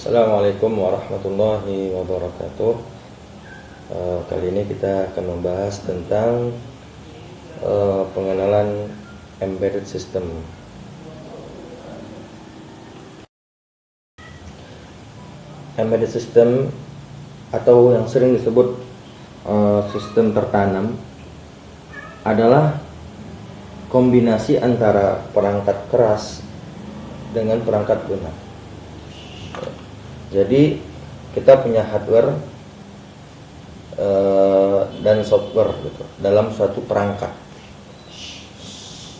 Assalamualaikum warahmatullahi wabarakatuh. Kali ini kita akan membahas tentang pengenalan embedded system. Embedded system atau yang sering disebut sistem tertanam adalah kombinasi antara perangkat keras dengan perangkat lunak. Jadi kita punya hardware dan software gitu, dalam suatu perangkat.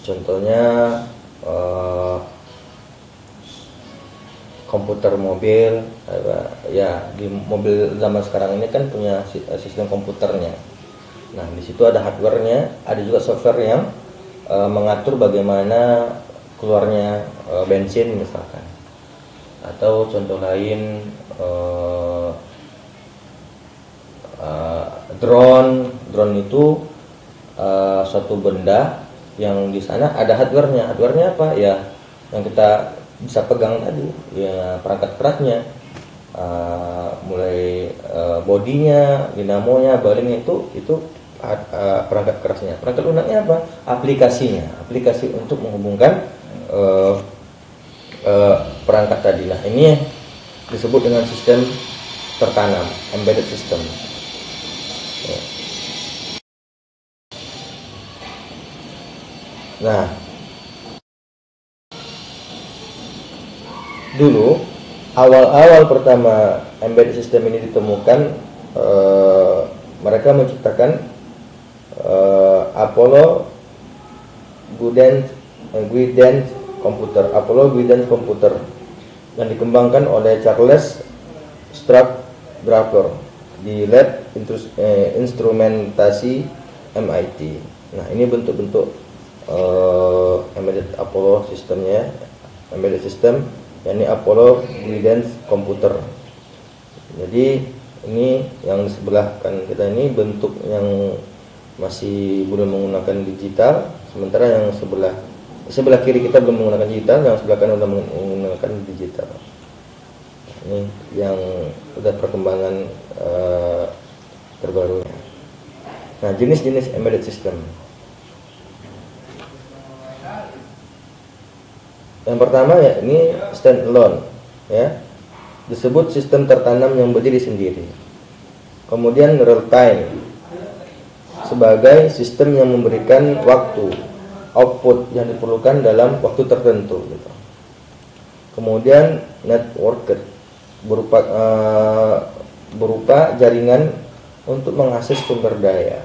Contohnya komputer mobil, ya di mobil zaman sekarang ini kan punya sistem komputernya. Nah di situ ada hardwarenya, ada juga software yang mengatur bagaimana keluarnya bensin misalkan. Atau contoh lain drone itu suatu benda yang di sana ada hardwarenya. Hardwarenya apa ya, yang kita bisa pegang tadi ya, perangkat kerasnya, mulai bodinya, dinamonya, balingnya itu perangkat kerasnya. Perangkat lunaknya apa? Aplikasi untuk menghubungkan perangkat tadi. Nah ini disebut dengan sistem tertanam, embedded system. Nah dulu awal-awal pertama embedded system ini ditemukan, mereka menciptakan Apollo Guidance Computer yang dikembangkan oleh Charles Straub-Draper di Lab Instrumentasi MIT. Nah ini bentuk-bentuk embedded Apollo sistemnya, embedded system, yakni Apollo Guidance Computer. Jadi ini yang di sebelah kan kita ini bentuk yang masih belum menggunakan digital, sementara yang sebelah kiri kita belum menggunakan digital, yang sebelah kanan sudah menggunakan digital. Ini yang sudah perkembangan terbarunya. Nah jenis-jenis embedded system. Yang pertama ya ini standalone, ya, disebut sistem tertanam yang berdiri sendiri. Kemudian real time, sebagai sistem yang memberikan waktu output yang diperlukan dalam waktu tertentu gitu. Kemudian networked, berupa jaringan untuk mengakses sumber daya.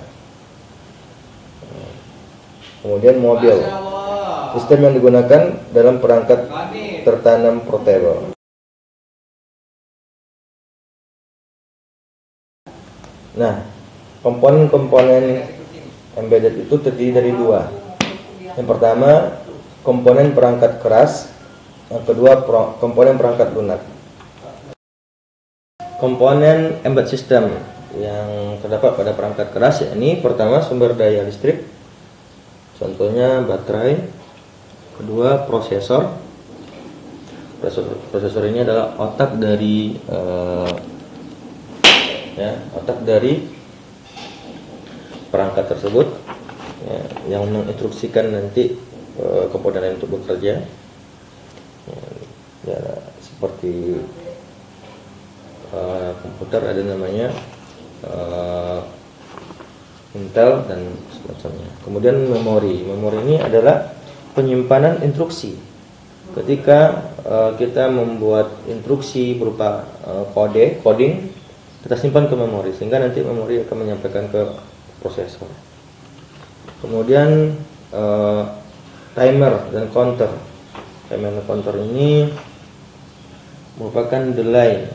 Kemudian mobile, sistem yang digunakan dalam perangkat tertanam portable. Nah, komponen-komponen embedded itu terdiri dari dua. Yang pertama, komponen perangkat keras. Yang kedua, komponen perangkat lunak. Komponen embedded system yang terdapat pada perangkat keras, yakni pertama sumber daya listrik, contohnya baterai. Kedua, prosesor. Prosesor ini adalah otak dari perangkat tersebut, ya, yang menginstruksikan nanti komponen untuk bekerja. Ya, seperti komputer ada namanya Intel dan semacamnya. Kemudian memori ini adalah penyimpanan instruksi. Ketika kita membuat instruksi berupa coding, kita simpan ke memori sehingga nanti memori akan menyampaikan ke prosesor. Kemudian timer dan counter. Timer dan counter ini merupakan delay,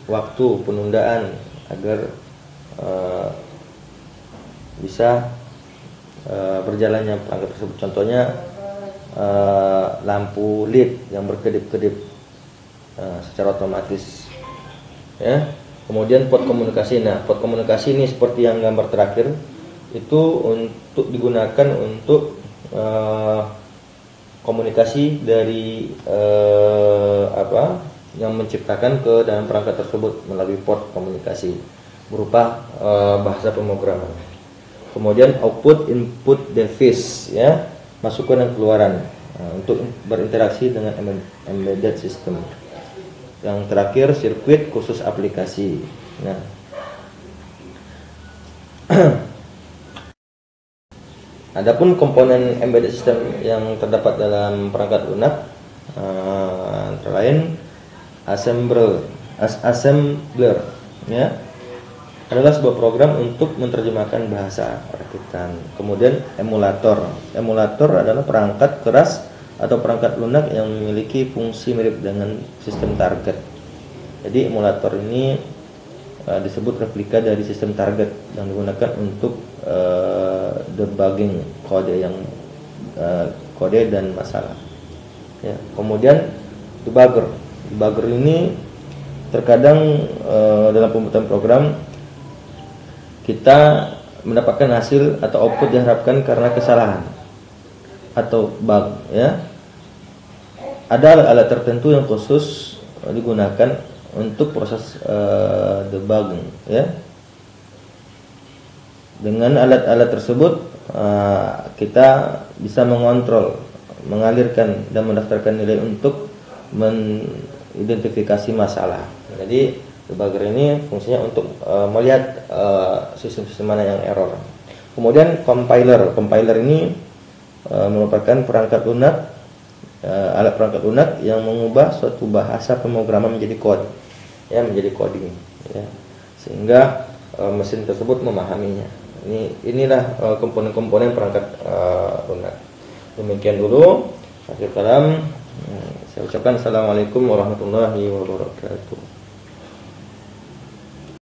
waktu penundaan agar bisa berjalannya perangkat tersebut. Contohnya lampu LED yang berkedip-kedip secara otomatis, ya. Kemudian port komunikasi. Nah, port komunikasi ini seperti yang gambar terakhir itu untuk digunakan untuk komunikasi dari yang menciptakan ke dalam perangkat tersebut melalui port komunikasi berupa bahasa pemrograman. Kemudian output input device, ya, masukan dan keluaran untuk berinteraksi dengan embedded system. Yang terakhir sirkuit khusus aplikasi. Nah, adapun komponen embedded system yang terdapat dalam perangkat lunak antara lain assembler, ya, adalah sebuah program untuk menerjemahkan bahasa rakitan. Kemudian emulator adalah perangkat keras atau perangkat lunak yang memiliki fungsi mirip dengan sistem target. Jadi emulator ini disebut replika dari sistem target yang digunakan untuk debugging kode dan masalah. Ya, kemudian debugger ini terkadang dalam pembuatan program kita mendapatkan hasil atau output diharapkan karena kesalahan atau bug, ya. Ada alat tertentu yang khusus digunakan untuk proses debugging, ya. Dengan alat-alat tersebut kita bisa mengontrol, mengalirkan dan mendaftarkan nilai untuk mengidentifikasi masalah. Jadi debugger ini fungsinya untuk melihat sistem-sistem mana yang error. Kemudian compiler ini merupakan perangkat lunak, alat perangkat lunak yang mengubah suatu bahasa pemrograman menjadi kode, ya, menjadi coding, ya, sehingga mesin tersebut memahaminya. Inilah komponen-komponen perangkat lunak. Demikian dulu. Akhir kalam, saya ucapkan assalamualaikum warahmatullahi wabarakatuh.